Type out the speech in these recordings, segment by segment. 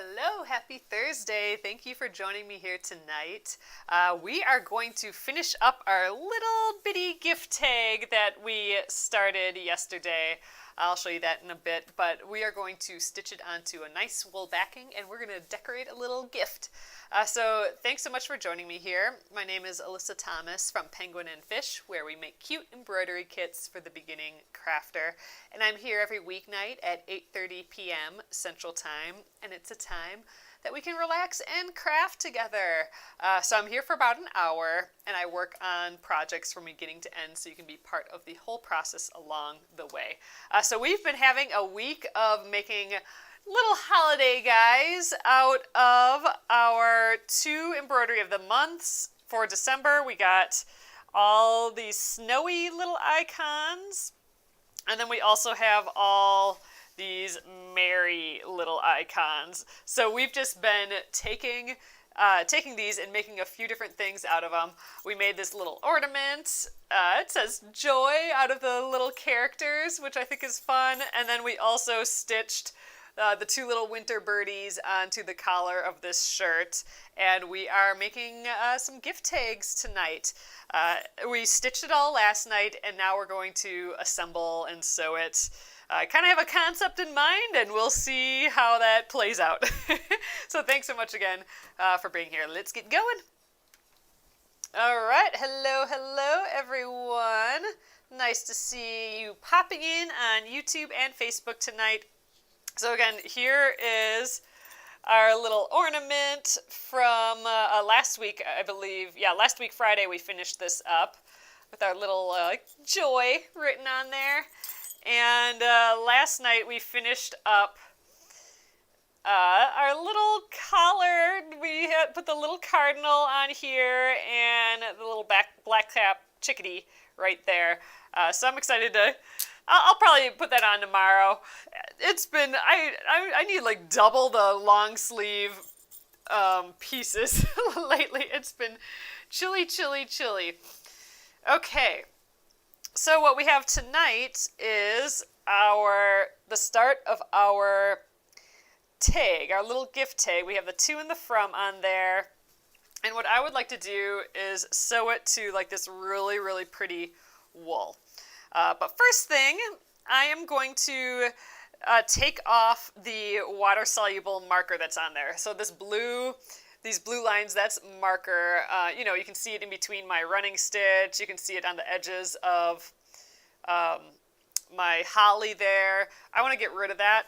Hello, happy Thursday. Thank you for joining me here tonight. We are going to finish up our little bitty gift tag that we started yesterday. I'll show you that in a bit, but we are going to stitch it onto a nice wool backing and we're going to decorate a little gift. So thanks so much for joining me here. My name is Alyssa Thomas from Penguin and Fish, where we make cute embroidery kits for the beginning crafter. And I'm here every weeknight at 8:30 p.m. Central Time, and it's a time that we can relax and craft together. So I'm here for about an hour, and I work on projects from beginning to end so you can be part of the whole process along the way. So we've been having a week of making little holiday guys out of our 2 embroidery of the months. For December, we got all these snowy little icons, and then we also have all these merry little icons. So we've just been taking these and making a few different things out of them. We made this little ornament. It says joy out of the little characters, which I think is fun. And then we also stitched the 2 little winter birdies onto the collar of this shirt, and we are making some gift tags tonight. We stitched it all last night, and now we're going to assemble and sew it. I kind of have a concept in mind, and we'll see how that plays out. So thanks so much again for being here. Let's get going. All right, hello everyone. Nice to see you popping in on YouTube and Facebook tonight. So again, here is our little ornament from last week, I believe. Yeah, last week Friday we finished this up with our little joy written on there. And last night we finished up our little collar. We had put the little cardinal on here and the little black cap chickadee right there. So I'm excited to... I'll probably put that on tomorrow. It's been, I need like double the long sleeve pieces lately. It's been chilly. Okay, so what we have tonight is the start of our tag, our little gift tag. We have the to and the from on there. And what I would like to do is sew it to like this really pretty wool. But first thing, I am going to take off the water-soluble marker that's on there. So these blue lines, that's marker. You know, you can see it in between my running stitch. You can see it on the edges of my holly there. I want to get rid of that.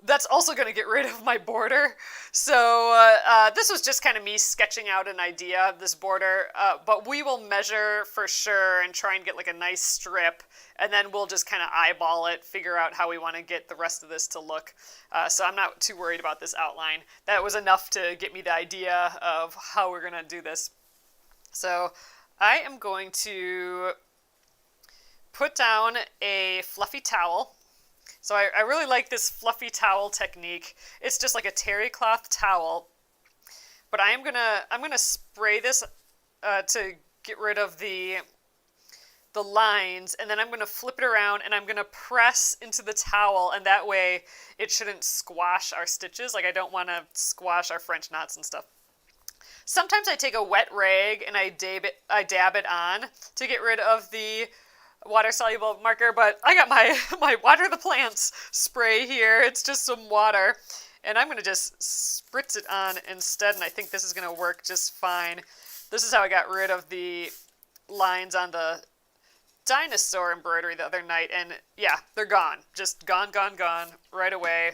That's also going to get rid of my border. So this was just kind of me sketching out an idea of this border, but we will measure for sure and try and get like a nice strip, and then we'll just kind of eyeball it, figure out how we want to get the rest of this to look. So I'm not too worried about this outline. That was enough to get me the idea of how we're going to do this. So I am going to put down a fluffy towel. So I really like this fluffy towel technique. It's just like a terry cloth towel, but I'm gonna spray this to get rid of the lines, and then I'm gonna flip it around and I'm gonna press into the towel, and that way it shouldn't squash our stitches. Like I don't want to squash our French knots and stuff. Sometimes I take a wet rag and I dab it on to get rid of the water-soluble marker, but I got my Water the Plants spray here. It's just some water, and I'm going to just spritz it on instead, and I think this is going to work just fine. This is how I got rid of the lines on the dinosaur embroidery the other night, and yeah, they're gone. Just gone right away.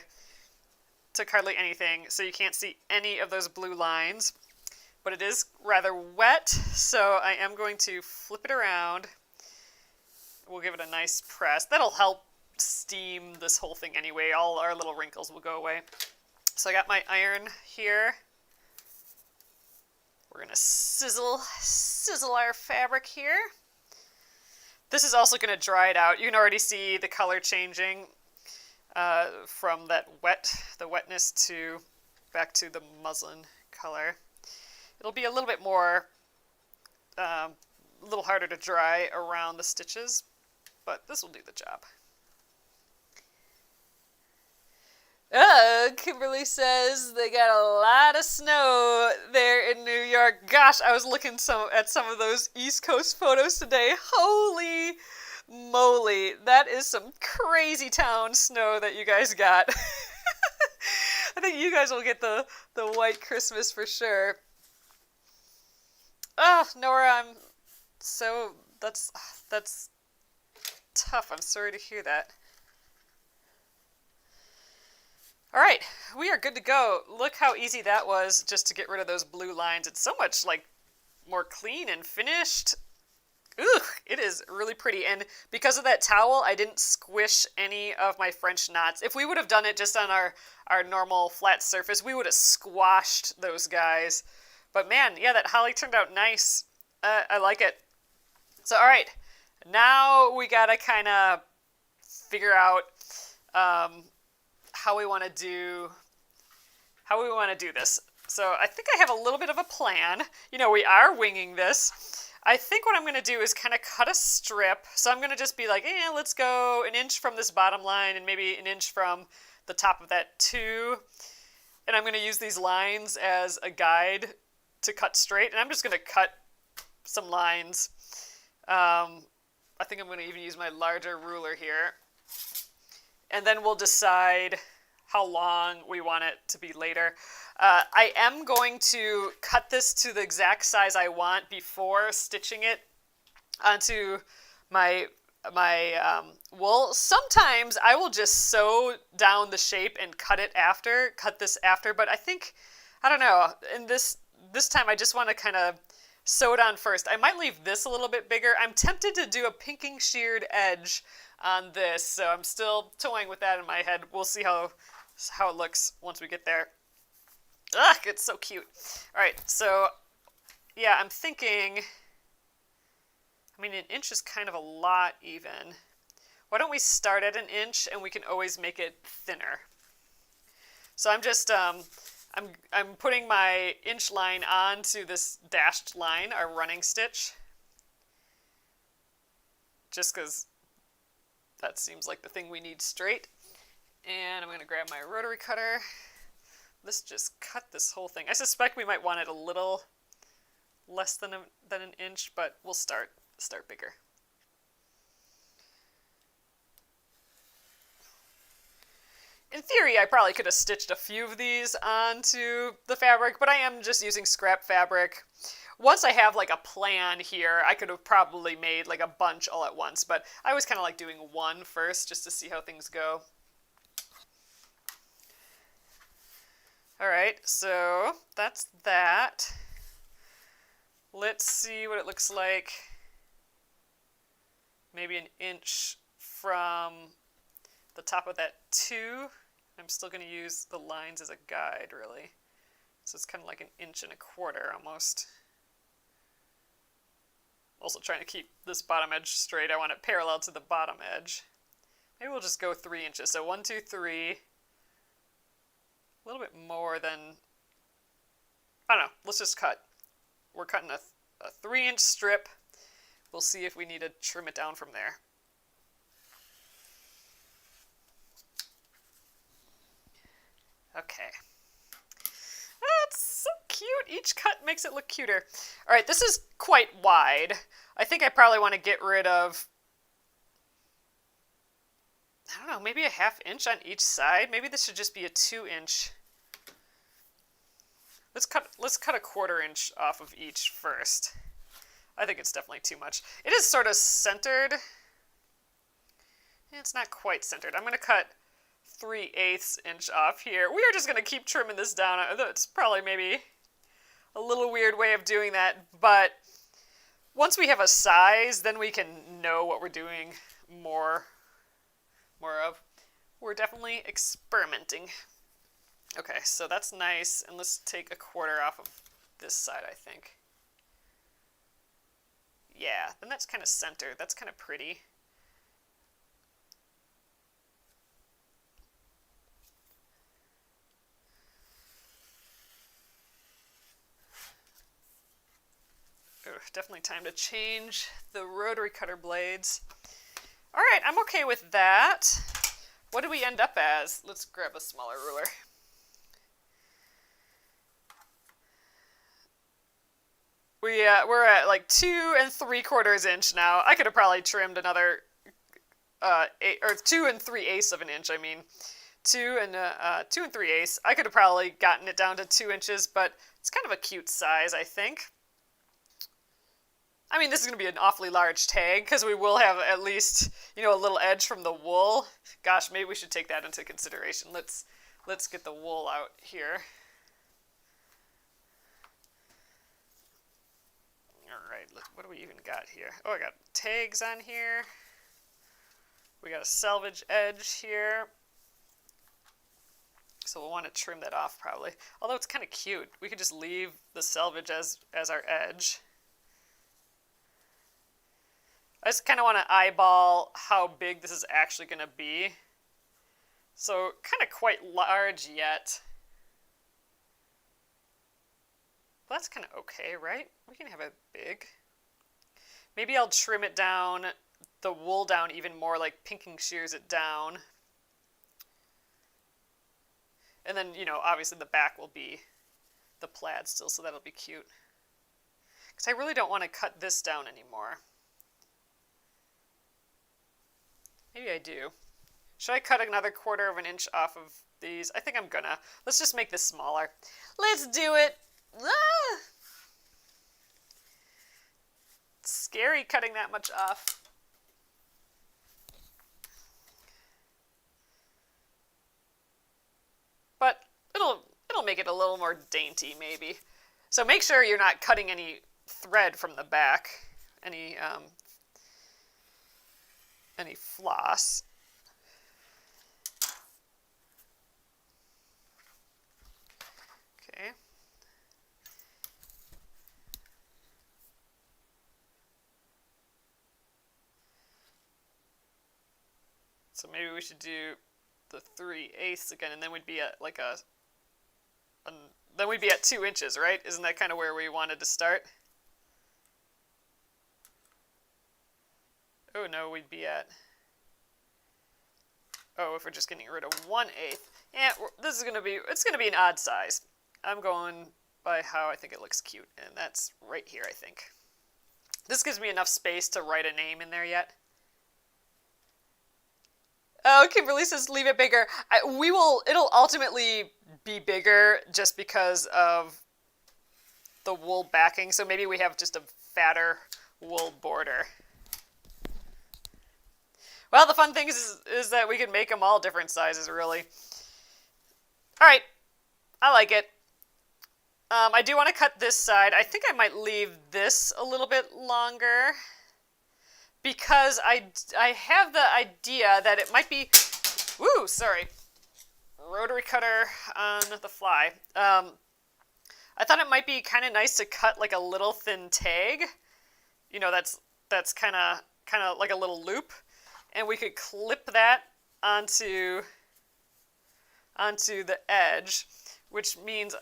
Took hardly anything, so you can't see any of those blue lines, but it is rather wet, so I am going to flip it around. We'll give it a nice press. That'll help steam this whole thing anyway. All our little wrinkles will go away. So I got my iron here. We're gonna sizzle our fabric here. This is also gonna dry it out. You can already see the color changing from the wetness to back to the muslin color. It'll be a little bit more, a little harder to dry around the stitches, but this will do the job. Kimberly says they got a lot of snow there in New York. Gosh, I was looking at some of those East Coast photos today. Holy moly, that is some crazy town snow that you guys got. I think you guys will get the white Christmas for sure. Oh, Nora, so that's tough. I'm sorry to hear that. All right, we are good to go. Look how easy that was just to get rid of those blue lines. It's so much like more clean and finished. Ugh, it is really pretty. And because of that towel, I didn't squish any of my French knots. If we would have done it just on our normal flat surface, we would have squashed those guys. But man, yeah, that holly turned out nice. I like it. So, all right, now we gotta kind of figure out how we want to do this. So I think I have a little bit of a plan. You know, we are winging this. I think what I'm going to do is kind of cut a strip. So I'm going to just be like, let's go an inch from this bottom line and maybe an inch from the top of that too. And I'm going to use these lines as a guide to cut straight. And I'm just going to cut some lines. I think I'm going to even use my larger ruler here. And then we'll decide how long we want it to be later. I am going to cut this to the exact size I want before stitching it onto my wool. Sometimes I will just sew down the shape and cut this after, but I don't know, in this time I just want to kind of sew it on first. I might leave this a little bit bigger. I'm tempted to do a pinking sheared edge on this, so I'm still toying with that in my head. We'll see how it looks once we get there. Ugh, it's so cute. All right, so yeah, I'm thinking, an inch is kind of a lot even. Why don't we start at an inch and we can always make it thinner? So I'm just, I'm putting my inch line onto this dashed line, our running stitch, just because that seems like the thing we need straight. And I'm going to grab my rotary cutter. Let's just cut this whole thing. I suspect we might want it a little less than an inch, but we'll start bigger. In theory, I probably could have stitched a few of these onto the fabric, but I am just using scrap fabric. Once I have like a plan here, I could have probably made like a bunch all at once, but I always kind of like doing one first just to see how things go. All right, so that's that. Let's see what it looks like. Maybe an inch from the top of that 2. I'm still going to use the lines as a guide, really. So it's kind of like an inch and a quarter almost. Also trying to keep this bottom edge straight. I want it parallel to the bottom edge. Maybe we'll just go 3 inches. So 1, 2, 3. A little bit more than, I don't know, let's just cut. We're cutting a 3-inch strip. We'll see if we need to trim it down from there. Okay. That's so cute. Each cut makes it look cuter. All right, this is quite wide. I think I probably want to get rid of, I don't know, maybe a 1/2 inch on each side. Maybe this should just be a 2-inch. Let's cut a 1/4 inch off of each first. I think it's definitely too much. It is sort of centered. It's not quite centered. I'm going to cut 3/8 inch off here. We are just going to keep trimming this down. It's probably maybe a little weird way of doing that, but once we have a size, then we can know what we're doing more of. We're definitely experimenting. Okay, so that's nice, and let's take a 1/4 off of this side, I think. Yeah, then that's kind of centered. That's kind of pretty. Ooh, definitely time to change the rotary cutter blades. All right, I'm okay with that. What did we end up as? Let's grab a smaller ruler. We're at like 2 3/4 inch now. I could have probably trimmed another 2 3/8 of an inch. I mean, 2 3/8. I could have probably gotten it down to 2 inches, but it's kind of a cute size, I think. I mean, this is going to be an awfully large tag because we will have at least, a little edge from the wool. Gosh, maybe we should take that into consideration. Let's get the wool out here. All right, what do we even got here? Oh, I got tags on here. We got a selvage edge here. So we'll want to trim that off probably. Although it's kind of cute. We could just leave the selvage as our edge. I just kind of want to eyeball how big this is actually going to be. So kind of quite large yet. Well, that's kind of okay, right? We can have it big. Maybe I'll trim it down, the wool down even more, like pinking shears it down. And then, obviously the back will be the plaid still, so that'll be cute. Because I really don't want to cut this down anymore. Maybe I do. Should I cut another 1/4 inch off of these? I think I'm gonna. Let's just make this smaller. Let's do it! Ah! It's scary cutting that much off. But it'll make it a little more dainty, maybe. So make sure you're not cutting any thread from the back, any floss. Okay. So maybe we should do the 3/8 again, and then we'd be at then we'd be at 2 inches, right? Isn't that kind of where we wanted to start? Oh no, we'd be at. Oh, if we're just getting rid of 1/8. Yeah, it's gonna be an odd size. I'm going by how I think it looks cute, and that's right here, I think. This gives me enough space to write a name in there yet. Oh, Kimberly says leave it bigger. It'll ultimately be bigger just because of the wool backing. So maybe we have just a fatter wool border. Well, the fun thing is that we can make them all different sizes, really. All right, I like it. I do want to cut this side. I think I might leave this a little bit longer, because I have the idea that it might be, rotary cutter on the fly. I thought it might be kind of nice to cut like a little thin tag, that's kind of like a little loop, and we could clip that onto the edge, which means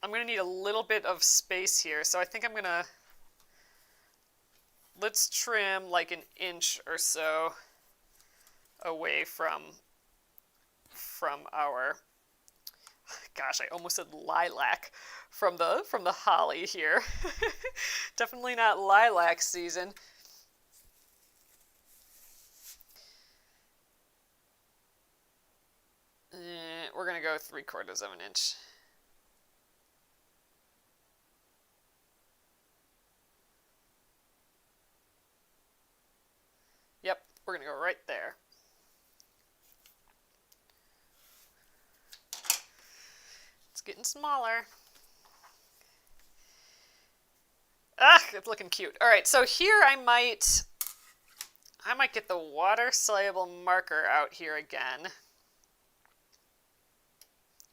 I'm going to need a little bit of space here. So I think I'm going to, let's trim like 1 inch or so away from our, gosh, I almost said lilac, from the holly here. Definitely not lilac season. We're going to go 3/4 inch. Yep, we're going to go right there. It's getting smaller. Ah, it's looking cute. All right, so here I might get the water-soluble marker out here again.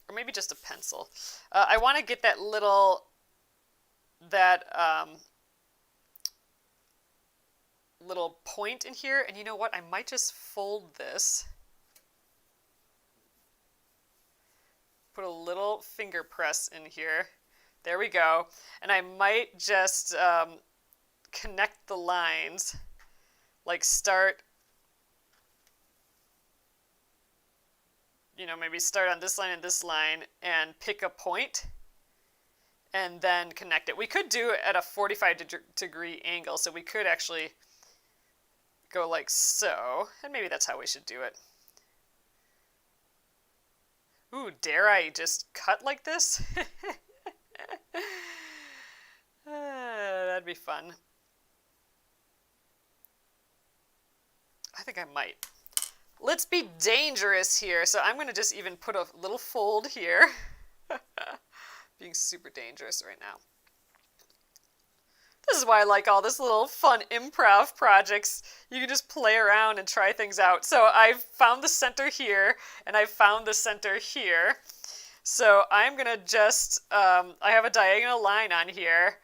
Or maybe just a pencil. I want to get that little point in here, and you know what? I might just fold this. Put a little finger press in here. There we go. And I might just connect the lines, like start maybe start on this line and this line and pick a point and then connect it. We could do it at a 45-degree angle, so we could actually go like so, and maybe that's how we should do it. Ooh, dare I just cut like this? That'd be fun. I think I might. Let's be dangerous here. So I'm going to just even put a little fold here. Being super dangerous right now. This is why I like all this little fun improv projects. You can just play around and try things out. So I've found the center here, and I've found the center here. So I'm going to just, I have a diagonal line on here.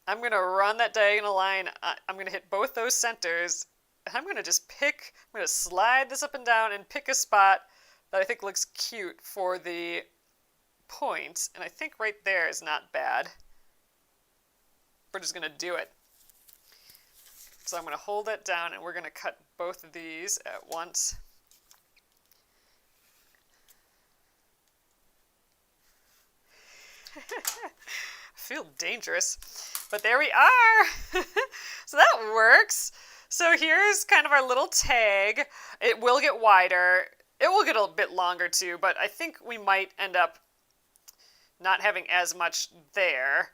I'm going to run that diagonal line. I'm going to hit both those centers. And I'm going to just I'm going to slide this up and down and pick a spot that I think looks cute for the points. And I think right there is not bad. We're just going to do it. So I'm going to hold that down and we're going to cut both of these at once. I feel dangerous, but there we are. So that works. So here's kind of our little tag. It will get wider. It will get a bit longer too, but I think we might end up not having as much there.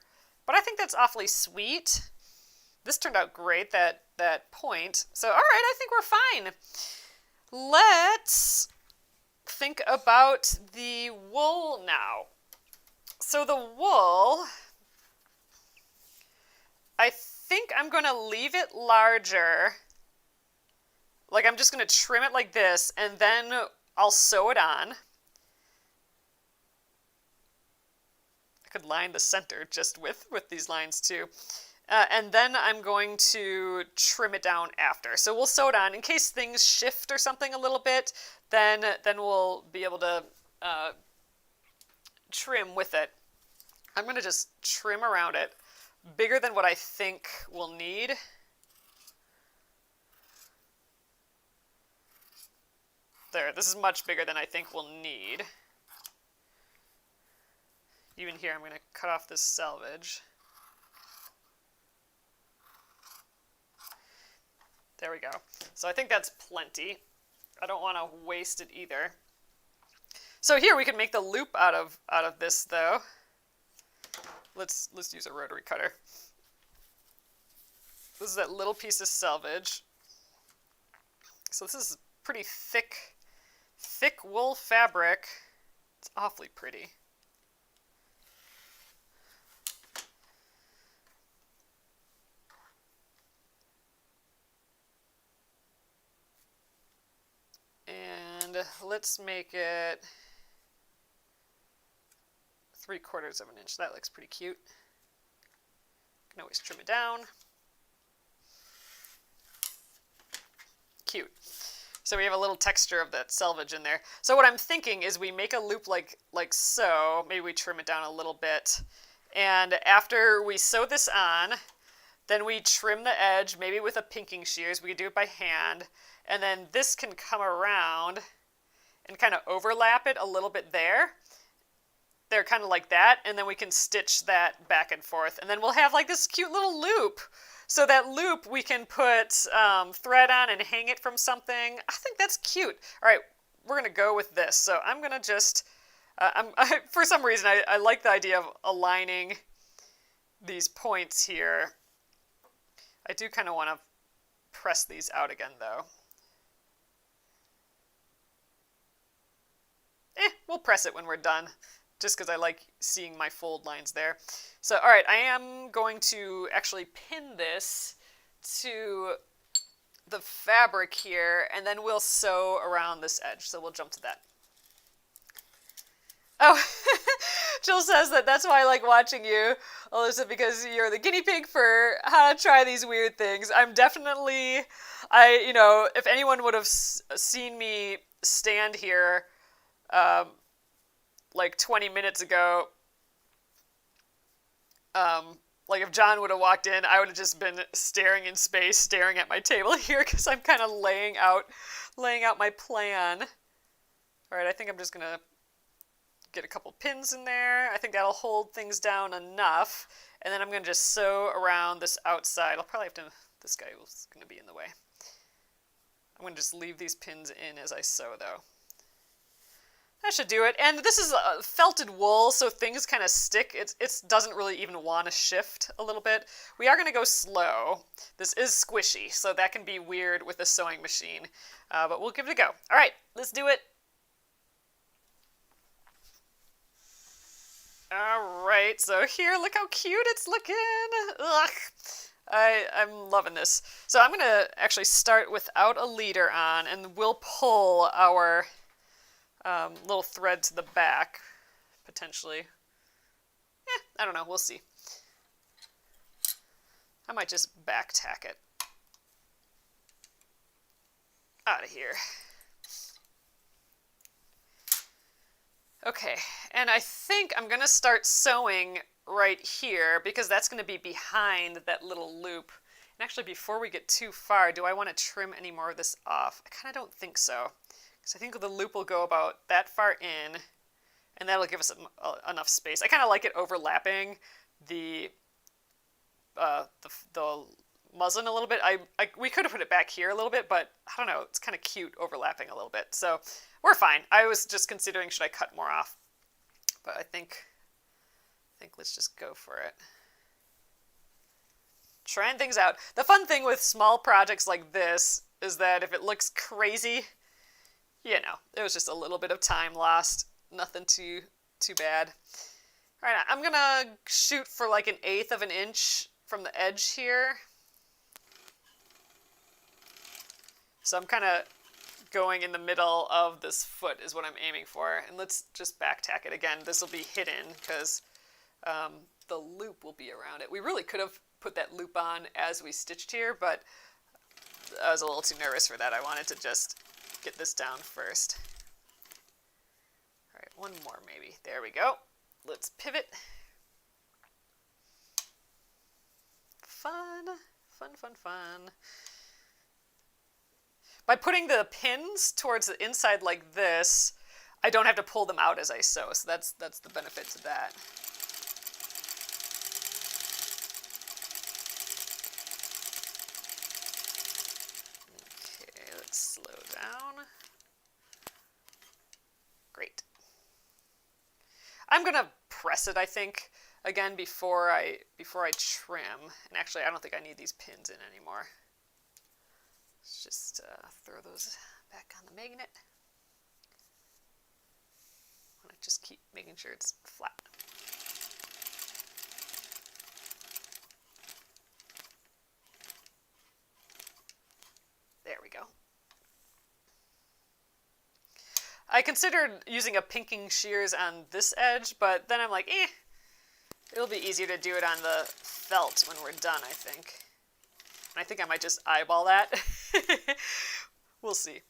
But I think that's awfully sweet. This turned out great, that point. So, all right, I think we're fine. Let's think about the wool now. So the wool, I think I'm going to leave it larger. Like I'm just going to trim it like this, and then I'll sew it on. Could line the center just with these lines too. And then I'm going to trim it down after. So we'll sew it on. In case things shift or something a little bit, then we'll be able to trim with it. I'm going to just trim around it. Bigger than what I think we'll need. There, this is much bigger than I think we'll need. Even here, I'm going to cut off this selvage. There we go. So I think that's plenty. I don't want to waste it either. So here we can make the loop out of this though. Let's use a rotary cutter. This is that little piece of selvage. So this is pretty thick wool fabric. It's awfully pretty. And let's make it 3/4 of an inch. That looks pretty cute. Can always trim it down. Cute. So we have a little texture of that selvage in there. So what I'm thinking is we make a loop like so. Maybe we trim it down a little bit. And after we sew this on, then we trim the edge, maybe with a pinking shears. We could do it by hand. And then this can come around and kind of overlap it a little bit there. They're kind of like that. And then we can stitch that back and forth. And then we'll have like this cute little loop. So that loop we can put thread on and hang it from something. I think that's cute. All right, we're going to go with this. So I'm going to just, for some reason, I like the idea of aligning these points here. I do kind of want to press these out again, though. We'll press it when we're done, just because I like seeing my fold lines there. So, all right, I am going to actually pin this to the fabric here, and then we'll sew around this edge. So we'll jump to that. Oh, Jill says that's why I like watching you, Alyssa, because you're the guinea pig for how to try these weird things. I'm definitely, if anyone would have seen me stand here like 20 minutes ago, like if John would have walked in, I would have just been staring in space, staring at my table here, because I'm kind of laying out my plan. All right, I think I'm just going to get a couple pins in there. I think that'll hold things down enough. And then I'm going to just sew around this outside. I'll probably have to, this guy was going to be in the way. I'm going to just leave these pins in as I sew though. That should do it. And this is felted wool, so things kind of stick. It doesn't really even want to shift a little bit. We are going to go slow. This is squishy, so that can be weird with a sewing machine. But we'll give it a go. All right, let's do it. All right, so here, look how cute it's looking. Ugh. I'm loving this. So I'm going to actually start without a leader on, and we'll pull our little thread to the back, potentially. I don't know. We'll see. I might just back tack it out of here. Okay, and I think I'm going to start sewing right here because that's going to be behind that little loop. And actually, before we get too far, do I want to trim any more of this off? I kind of don't think so. Because I think the loop will go about that far in, and that'll give us enough space. I kind of like it overlapping the muslin a little bit. We could have put it back here a little bit, but I don't know. It's kind of cute overlapping a little bit. So we're fine. I was just considering, should I cut more off? But I think let's just go for it. Trying things out. The fun thing with small projects like this is that if it looks crazy, you know, it was just a little bit of time lost. Nothing too bad. All right, I'm going to shoot for like 1/8 of an inch from the edge here. So I'm kind of going in the middle of this foot is what I'm aiming for. And let's just back tack it again. This will be hidden because the loop will be around it. We really could have put that loop on as we stitched here, but I was a little too nervous for that. I wanted to just get this down first. All right, one more maybe. There we go. Let's pivot. Fun, fun, fun, fun. By putting the pins towards the inside like this, I don't have to pull them out as I sew, so that's the benefit to that. Okay, let's slow down. Great. I'm gonna press it, I think, again before I trim. And actually, I don't think I need these pins in anymore. Let's just throw those back on the magnet. I'm gonna just keep making sure it's flat. There we go. I considered using a pinking shears on this edge, but then I'm like, it'll be easier to do it on the felt when we're done, I think. And I think I might just eyeball that. We'll see.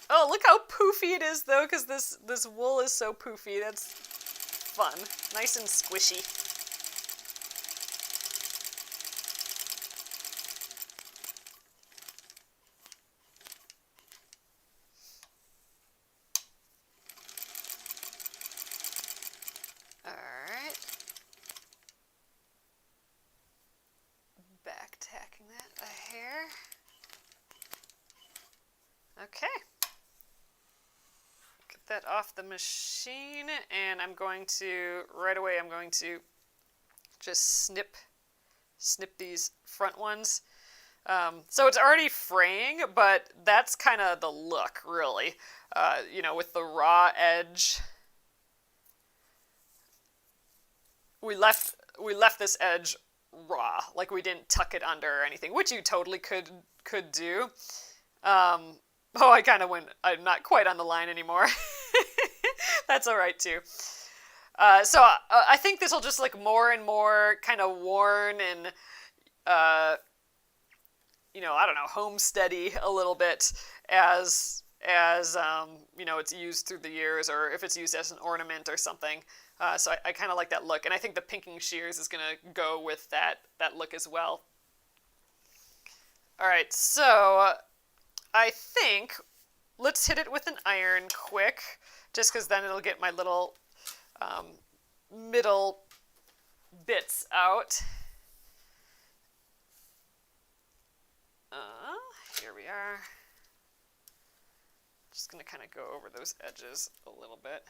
Oh, look how poofy it is, though, because this wool is so poofy. That's fun. Nice and squishy. Okay, get that off the machine, and I'm going to, right away, I'm going to just snip these front ones. So it's already fraying, but that's kind of the look, really. You know, with the raw edge. We left this edge raw, like we didn't tuck it under or anything, which you totally could do. Oh, I kind of went, I'm not quite on the line anymore. That's all right, too. So I think this will just look more and more kind of worn and, you know, I don't know, homesteady a little bit as you know, it's used through the years, or if it's used as an ornament or something. So I kind of like that look, and I think the pinking shears is going to go with that look as well. All right, so I think, let's hit it with an iron quick, just because then it'll get my little middle bits out. Here we are. Just going to kind of go over those edges a little bit.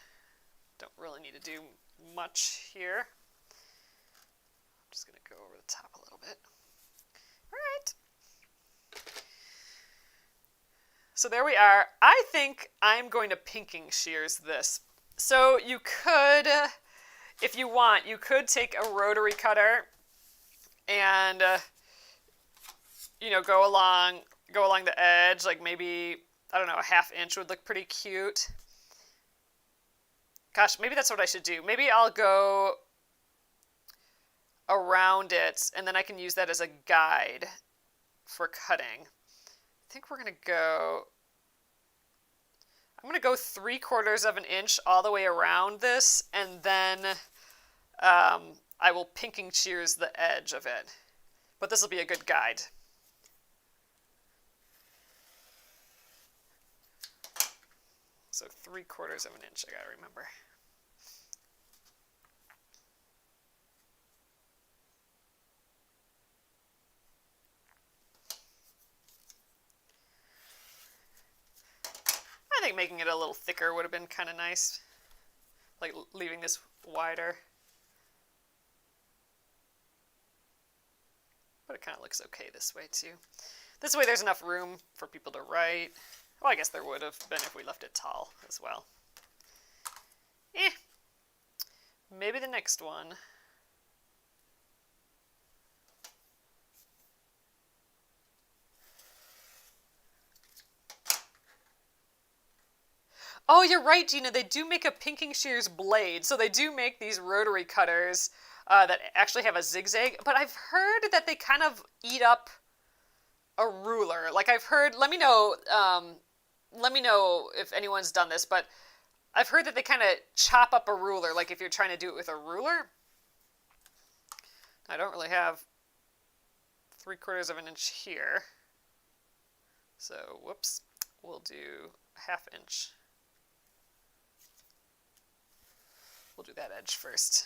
Don't really need to do much here. I'm just going to go over the top a little bit. All right. So there we are. I think I'm going to pinking shears this. So you could, if you want, you could take a rotary cutter and, you know, go along the edge, like maybe, I don't know, a 1/2 inch would look pretty cute. Gosh, maybe that's what I should do. Maybe I'll go around it, and then I can use that as a guide for cutting. I think we're going to go, I'm going to go 3/4 of an inch all the way around this, and then I will pinking shears the edge of it. But this will be a good guide. So 3/4 of an inch, I gotta remember. I think making it a little thicker would have been kind of nice. Like leaving this wider. But it kind of looks okay this way too. This way there's enough room for people to write. Well, I guess there would have been if we left it tall as well. Maybe the next one. Oh, you're right, Gina. They do make a pinking shears blade. So they do make these rotary cutters that actually have a zigzag. But I've heard that they kind of eat up a ruler. Like I've heard, let me know if anyone's done this, but I've heard that they kind of chop up a ruler, like if you're trying to do it with a ruler. I don't really have 3/4 of an inch here. So, whoops, we'll do 1/2 inch. We'll do that edge first.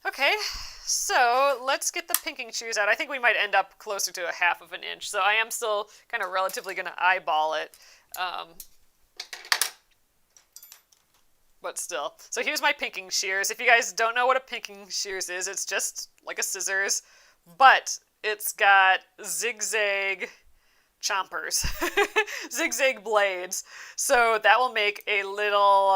Okay, so let's get the pinking shears out. I think we might end up closer to 1/2 of an inch, so I am still kind of relatively going to eyeball it. But still. So here's my pinking shears. If you guys don't know what a pinking shears is, it's just like a scissors, but it's got zigzag chompers, zigzag blades. So that will make a little,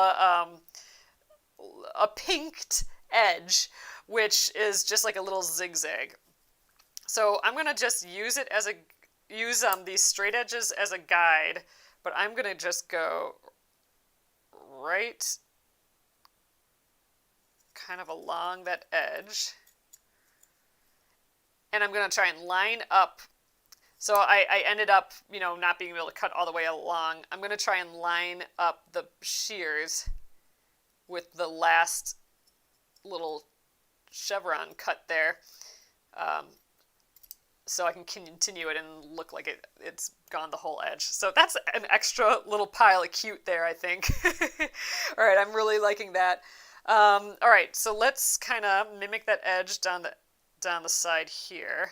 a pinked edge, which is just like a little zigzag. So I'm going to just use it as use these straight edges as a guide, but I'm going to just go right kind of along that edge. And I'm going to try and line up. So I ended up, you know, not being able to cut all the way along. I'm going to try and line up the shears with the last little chevron cut there, so I can continue it and look like it's gone the whole edge. So that's an extra little pile of cute there, I think. All right, I'm really liking that. All right, so let's kind of mimic that edge down the side here.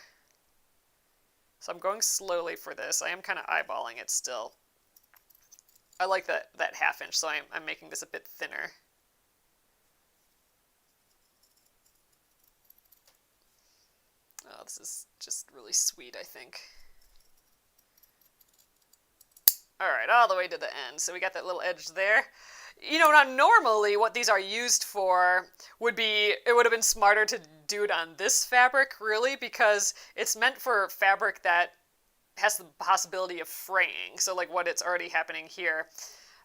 So I'm going slowly for this. I am kind of eyeballing it still. I like that 1/2 inch, so I'm making this a bit thinner. Oh, this is just really sweet, I think. All right, all the way to the end. So we got that little edge there. You know, now normally what these are used for would be, it would have been smarter to do it on this fabric, really, because it's meant for fabric that has the possibility of fraying. So like what it's already happening here,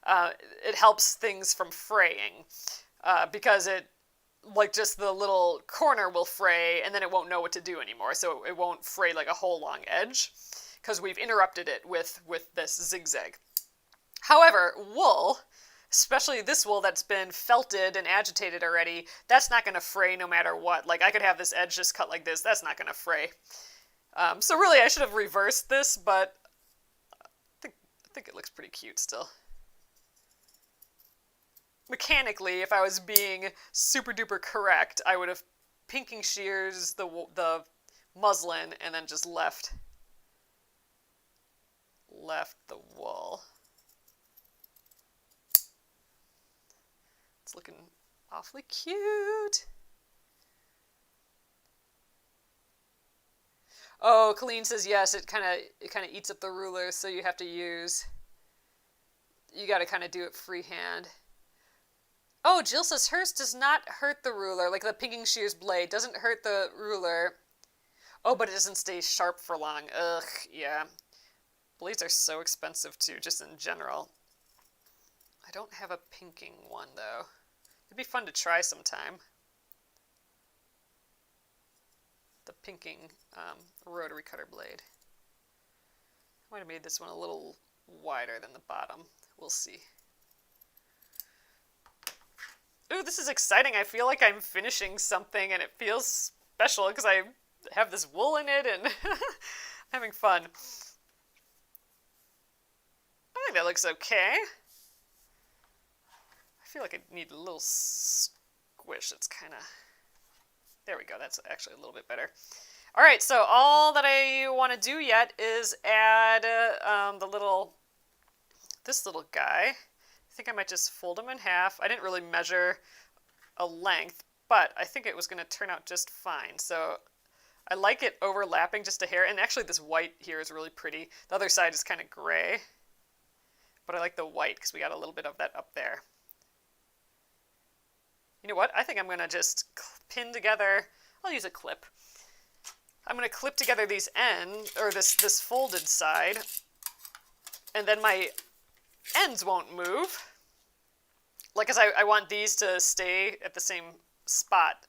it helps things from fraying because like just the little corner will fray and then it won't know what to do anymore. So it won't fray like a whole long edge because we've interrupted it with this zigzag. However, wool, especially this wool that's been felted and agitated already, that's not going to fray no matter what. Like I could have this edge just cut like this, that's not going to fray. So really I should have reversed this, but I think it looks pretty cute still. Mechanically, if I was being super duper correct, I would have pinking shears the muslin and then just left the wool. It's looking awfully cute. Oh, Colleen says yes, it kind of eats up the ruler, so you have to you got to kind of do it freehand. Oh, Jill says hers does not hurt the ruler, like the pinking shears blade doesn't hurt the ruler. Oh, but it doesn't stay sharp for long. Ugh, yeah. Blades are so expensive too, just in general. I don't have a pinking one though. It'd be fun to try sometime. The pinking rotary cutter blade. I might have made this one a little wider than the bottom. We'll see. Ooh, this is exciting. I feel like I'm finishing something and it feels special because I have this wool in it and having fun. I think that looks okay. I feel like I need a little squish. It's kind of... There we go. That's actually a little bit better. All right, so all that I want to do yet is add this little guy. I think I might just fold him in half. I didn't really measure a length, but I think it was going to turn out just fine. So I like it overlapping just a hair, and actually this white here is really pretty. The other side is kind of gray, but I like the white because we got a little bit of that up there. You know what? I think I'm going to just pin together, I'll use a clip. I'm going to clip together these ends, or this folded side, and then my ends won't move. Like, because I want these to stay at the same spot,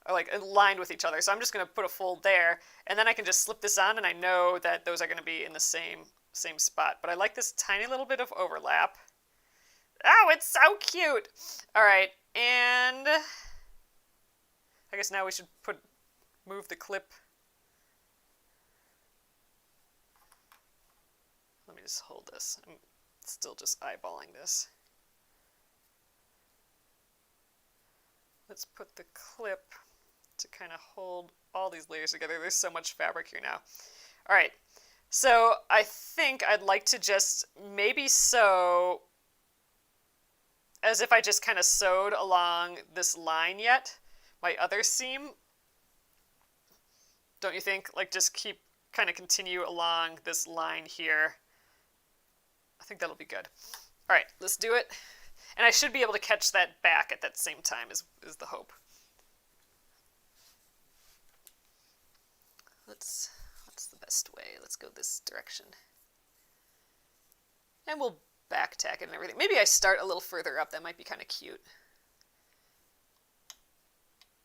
or like aligned with each other. So I'm just going to put a fold there, and then I can just slip this on, and I know that those are going to be in the same spot. But I like this tiny little bit of overlap. Oh, it's so cute! All right, and I guess now we should move the clip. Let me just hold this. I'm still just eyeballing this. Let's put the clip to kind of hold all these layers together. There's so much fabric here now. All right, so I think I'd like to just maybe sew as if I just kind of sewed along this line yet, my other seam. Don't you think? Like, just kind of continue along this line here. I think that'll be good. All right, let's do it. And I should be able to catch that back at that same time is the hope. What's the best way? Let's go this direction. And we'll back tack it and everything. Maybe I start a little further up. That might be kind of cute.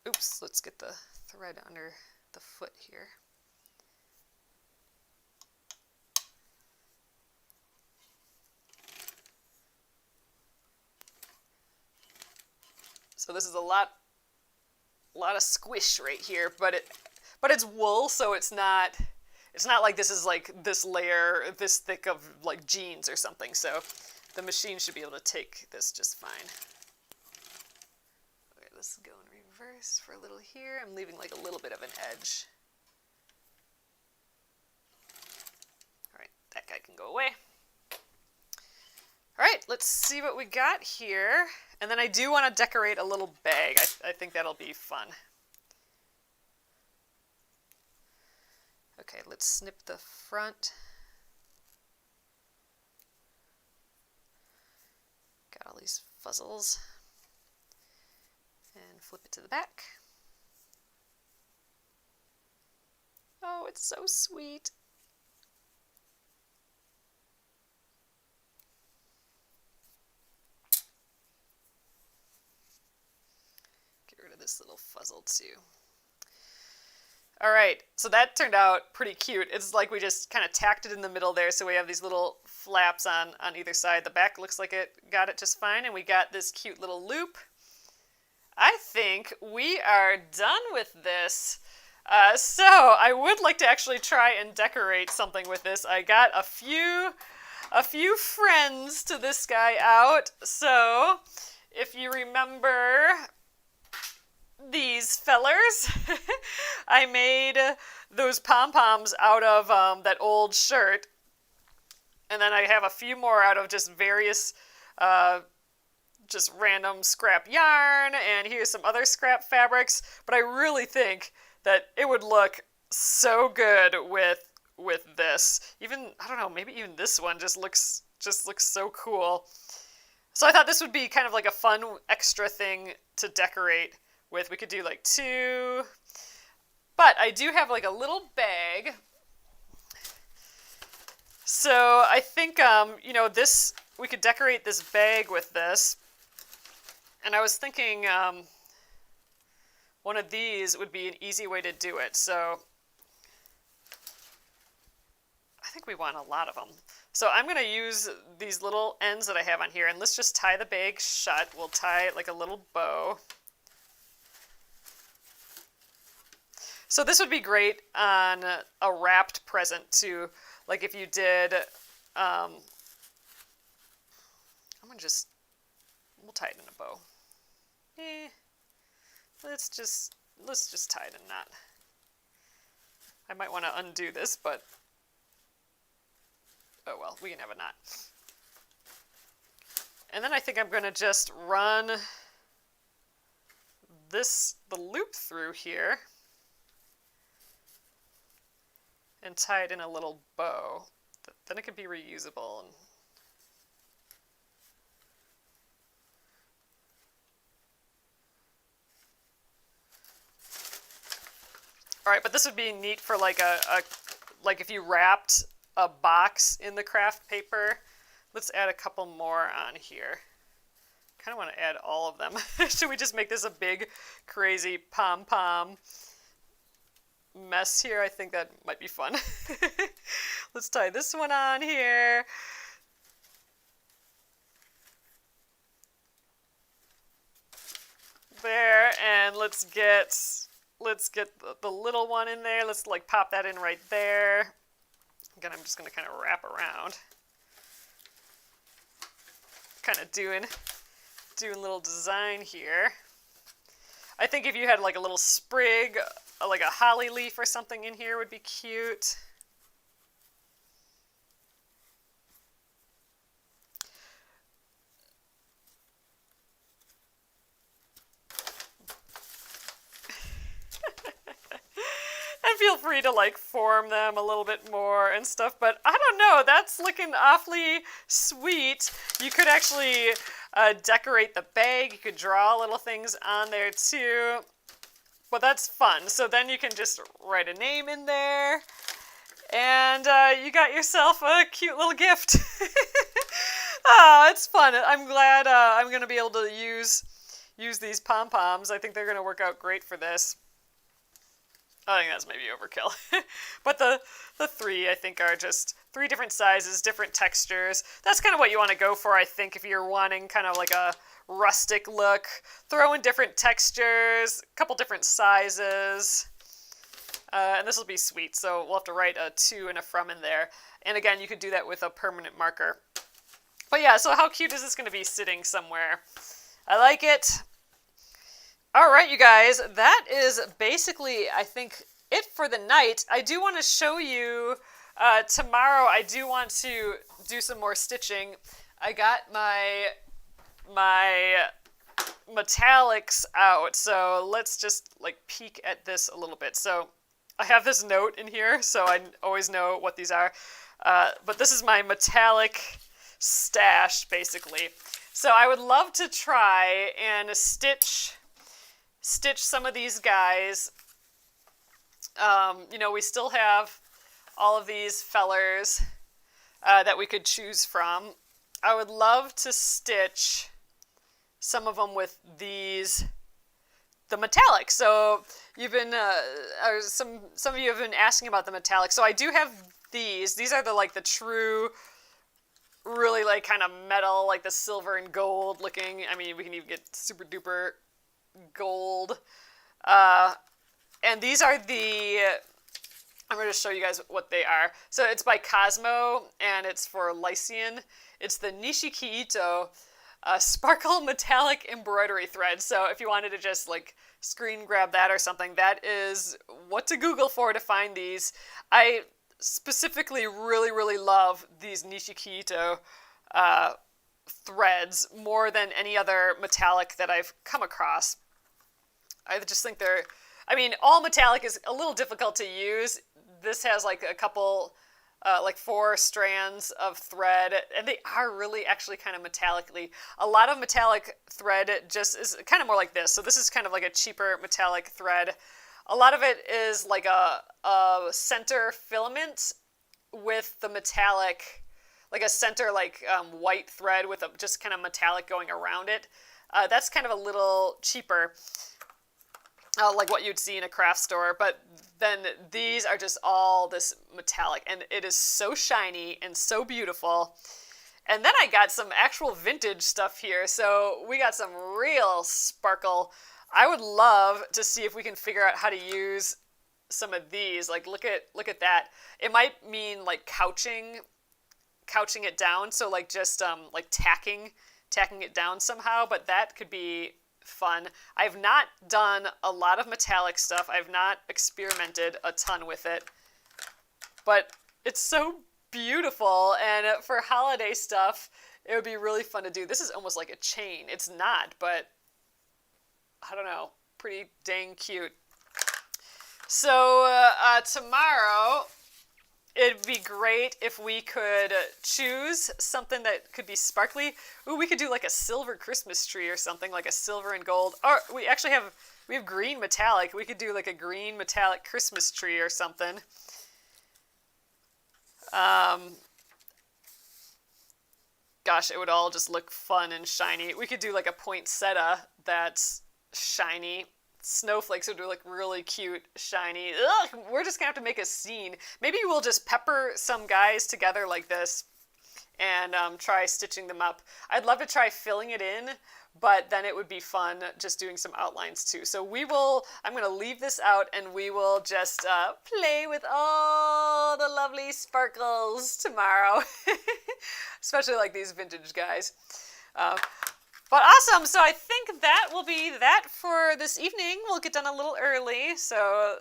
Oops, let's get the thread under the foot here. So this is a lot of squish right here, but it's wool, so it's not like this is like this layer this thick of like jeans or something. So the machine should be able to take this just fine. Okay, let's go in reverse for a little here. I'm leaving like a little bit of an edge. All right, that guy can go away. All right, let's see what we got here. And then I do want to decorate a little bag. I think that'll be fun. Okay, let's snip the front. Got all these fuzzles. And flip it to the back. Oh, it's so sweet. This little fuzzle too. All right, so that turned out pretty cute. It's like we just kind of tacked it in the middle there, so we have these little flaps on either side. The back looks like it got it just fine, and we got this cute little loop. I think we are done with this. So I would like to actually try and decorate something with this. I got a few a few friends to this guy out. So if you remember these fellers, I made those pom-poms out of that old shirt. And then I have a few more out of just various, just random scrap yarn. And here's some other scrap fabrics. But I really think that it would look so good with this. Even, I don't know, maybe even this one just looks so cool. So I thought this would be kind of like a fun extra thing to decorate with. We could do like 2. But I do have like a little bag. So I think, this, we could decorate this bag with this. And I was thinking one of these would be an easy way to do it. So I think we want a lot of them. So I'm going to use these little ends that I have on here, and let's just tie the bag shut. We'll tie it like a little bow. So this would be great on a wrapped present too. Like if you did, we'll tie it in a bow. Let's just tie it in a knot. I might want to undo this, but oh well, we can have a knot. And then I think I'm going to just run the loop through here and tie it in a little bow. Then it can be reusable. All right, but this would be neat for like like if you wrapped a box in the craft paper. Let's add a couple more on here. Kind of want to add all of them. Should we just make this a big, crazy pom-pom mess here? I think that might be fun. Let's tie this one on here. There, and let's get the little one in there. Let's like pop that in right there. Again, I'm just going to kind of wrap around. Kind of doing a little design here. I think if you had like a little sprig, like a holly leaf or something in here would be cute. And feel free to like form them a little bit more and stuff, but I don't know, that's looking awfully sweet. You could actually decorate the bag. You could draw little things on there too. But that's fun. So then you can just write a name in there, and you got yourself a cute little gift. Oh, it's fun. I'm glad I'm going to be able to use these pom-poms. I think they're going to work out great for this. I think that's maybe overkill. But the 3, I think, are just 3 different sizes, different textures. That's kind of what you want to go for, I think, if you're wanting kind of like a rustic look. Throw in different textures, a couple different sizes. And this will be sweet, so we'll have to write a to and a from in there. And again, you could do that with a permanent marker. But yeah, so how cute is this going to be sitting somewhere? I like it. All right, you guys, that is basically, I think, it for the night. I do want to show you, tomorrow I do want to do some more stitching. I got my metallics out, so let's just like peek at this a little bit. So I have this note in here, so I always know what these are. But this is my metallic stash, basically. So I would love to try and stitch some of these guys. We still have all of these fellers that we could choose from. I would love to stitch some of them with the metallic. So you've been, some of you have been asking about the metallic. So I do have these. These are the true, really like kind of metal, like the silver and gold looking. I mean, we can even get super duper gold. And these are the I'm going to show you guys what they are. So it's by Cosmo, and it's for Lycian. It's the Nishikito sparkle metallic embroidery thread. So if you wanted to just like screen grab that or something, that is what to Google for to find these. I specifically really love these Nishikito threads more than any other metallic that I've come across. I just think they're, I mean, all metallic is a little difficult to use. This has like a couple, like 4 strands of thread, and they are really actually kind of metallically. A lot of metallic thread just is kind of more like this. So this is kind of like a cheaper metallic thread. A lot of it is like a center filament with the metallic, like a center like white thread with a just kind of metallic going around it. That's kind of a little cheaper. Like what you'd see in a craft store, but then these are just all this metallic, and it is so shiny and so beautiful. And then I got some actual vintage stuff here, so we got some real sparkle. I would love to see if we can figure out how to use some of these. Like look at that. It might mean like couching it down, so like just like tacking it down somehow, but that could be fun. I've not done a lot of metallic stuff. I've not experimented a ton with it, but it's so beautiful, and for holiday stuff it would be really fun to do. This is almost like a chain. It's not, but I don't know, pretty dang cute. So tomorrow it'd be great if we could choose something that could be sparkly. Ooh, we could do like a silver Christmas tree or something, like a silver and gold. Or we have green metallic. We could do like a green metallic Christmas tree or something. Gosh, it would all just look fun and shiny. We could do like a poinsettia that's shiny. Snowflakes would look really cute, shiny. Ugh, we're just gonna have to make a scene. Maybe we'll just pepper some guys together like this and try stitching them up. I'd love to try filling it in, but then it would be fun just doing some outlines too. So I'm gonna leave this out, and we will just play with all the lovely sparkles tomorrow. Especially like these vintage guys. But awesome, so I think that will be that for this evening. We'll get done a little early, so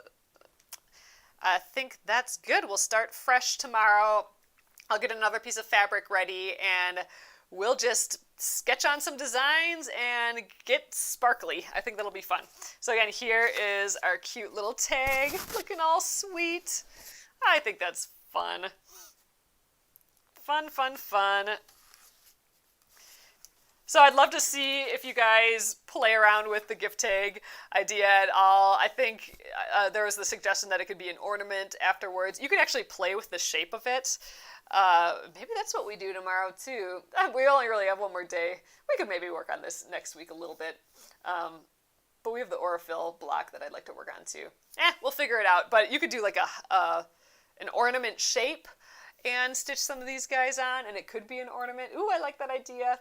I think that's good. We'll start fresh tomorrow. I'll get another piece of fabric ready, and we'll just sketch on some designs and get sparkly. I think that'll be fun. So again, here is our cute little tag, looking all sweet. I think that's fun. Fun. So I'd love to see if you guys play around with the gift tag idea at all. I think there was the suggestion that it could be an ornament afterwards. You could actually play with the shape of it. Maybe that's what we do tomorrow too. We only really have one more day. We could maybe work on this next week a little bit. But we have the Aurifil block that I'd like to work on too. We'll figure it out. But you could do like an ornament shape and stitch some of these guys on, and it could be an ornament. Ooh, I like that idea.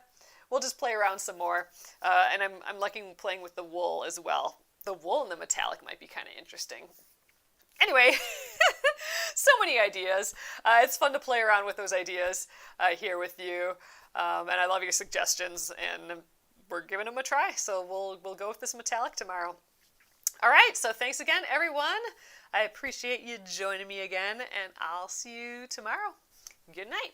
We'll just play around some more, and I'm liking playing with the wool as well. The wool and the metallic might be kind of interesting. Anyway, so many ideas. It's fun to play around with those ideas here with you, and I love your suggestions, and we're giving them a try. So we'll go with this metallic tomorrow. All right, so thanks again, everyone. I appreciate you joining me again, and I'll see you tomorrow. Good night.